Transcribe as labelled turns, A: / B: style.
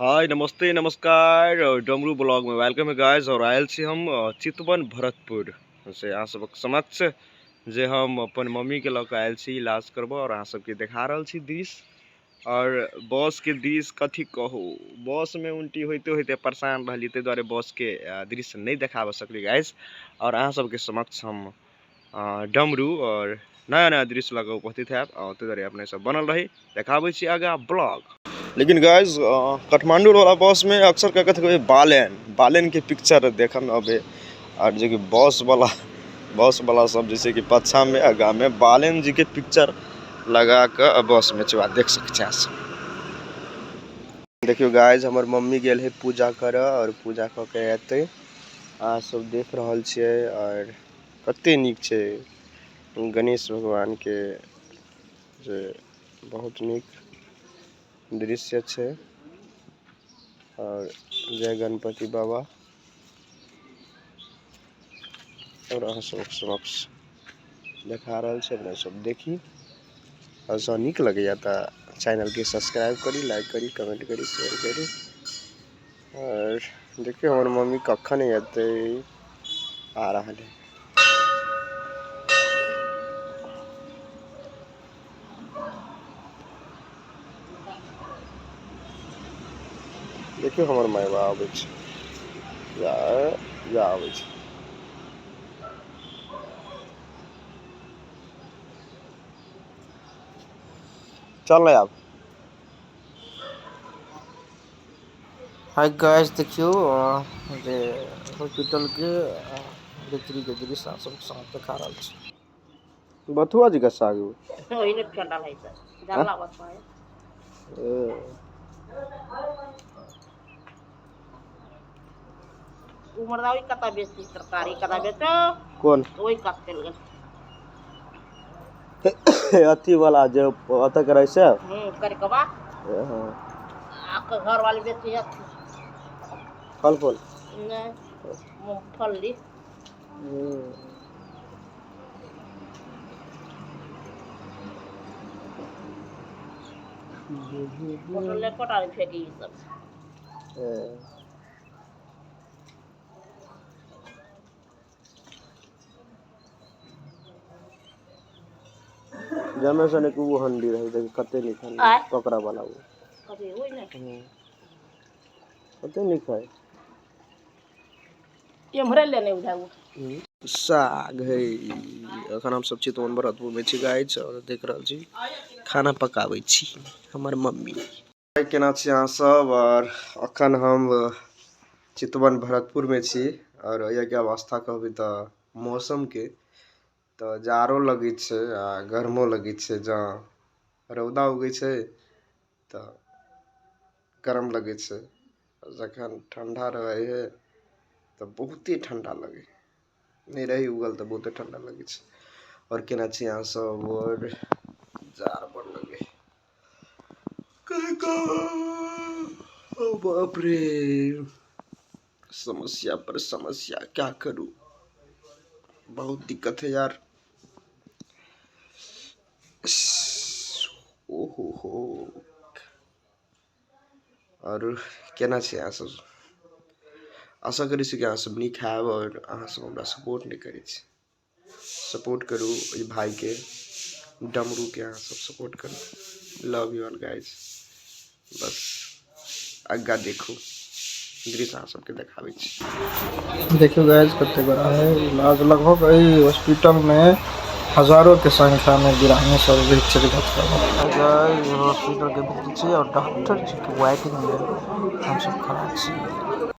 A: हाय नमस्ते नमस्कार डमरू ब्लॉग में वेलकम है गाइस। और आयल छी हम चितवन भरतपुर से अहाँ सबक समक्ष जे हम अपन मम्मी के लऽ आयल छी इलाज करबो और अहाँ सबके देखा रहल छी दृश्य। और बस के दृश्य कथी कहू, बस में उल्टी होते होते परेशान रहली, ताहि दुआरे बस के दृश्य नहीं देखाब सकली गाइस। और अहाँ सबके समक्ष हम डमरू और नया नया दृश्य लगा उपस्थित है, ताहि दुआरे अपने सब बनल रही, देखाबै छी आगा ब्लॉग। लेकिन गाइज काठमांडू वाला बस में अक्सर क्या कहते हैं बालेन के पिक्चर देखन अबे। और जो कि बस वाला सब जैसे कि पच्छा में आगा में बालेन जी के पिक्चर लगा कर बस में चुआ देख सकते हैं। देखियो गाइज हमर मम्मी गेल है पूजा कर और पूजा क के एते आ सब देख रहल छियै। और कते नीक छै गणेश भगवान के जे बहुत नीक दृश्य छै। और जय गणपति बाबा। और अहाँ सब समक्ष देखा रहल छै, अपने सब देखी और सब नीक लगैया तो चैनल के सब्सक्राइब करी, लाइक करी, कमेंट करी, शेयर करी। और देखियो हमर मम्मी कखन एते आ रहा है। देखियो हमर मायबा आबै छै, या आबै छै। चल अब। हाय गाइस देखियो जे हॉस्पिटल के भीतरी के दृश्य आप सब साथ दिखा रहल छी। बथुआ जी का साग ओही ने चला है सर जानला बात है। उमरदावी कता बेचती तरकारी कता बेचो कौन ओही काट के लगन अथी वाला जो अत करे से करकबा हां आपका घर वाले बेचती है फल नहीं मूंगफली बोतल कोटारी फेंकी सब जमे से को वो हंडी रहे देख कते लिखल पकड़ा वाला वो कते होई ने कते लिखाय एमहरे लेने उठाऊ साग है। अखन हम सब चितवन भरतपुर में छी गाइस और देख रहल छी खाना पकाबै छी हमर मम्मी केना छी अहाँ सब। और अखन हम चितवन भरतपुर में छी और ये के अवस्था कहबी त मौसम के तो जाड़ो लगे छै आ गर्मो लगे छै। जहाँ रौदा उगे छै तो गरम लगे छै, जखन ठंडा रहे है तो बहुते ठंडा लगे, नहीं रही उगल तो बहुते ठंडा लगे छै। और केना छी अहाँ सब और जाड़ पर लगे बाप रे समस्या पर समस्या, क्या करूं बहुत दिक्कत है यार। ओहो हो और केना छै अहाँ सब आशा करी छी कि अहाँ सब नीक हैब और अहाँ सब हमरा सपोर्ट नहीं करी छी। सपोर्ट करू ई भाई के डमरू के अहाँ सब सपोर्ट करू। Love you all guys. बस आगा देखो दृश्य अहाँ सबके देखाबै छी। देखियो गाइस कते बड़ा है इलाज, लगभग ई हॉस्पिटल में हजारों के संख्या में गिराने सब चिकित्सक हॉस्पिटल के भीतर छी और डॉक्टर जी के वेटिंग में हम सब खड़ा छी।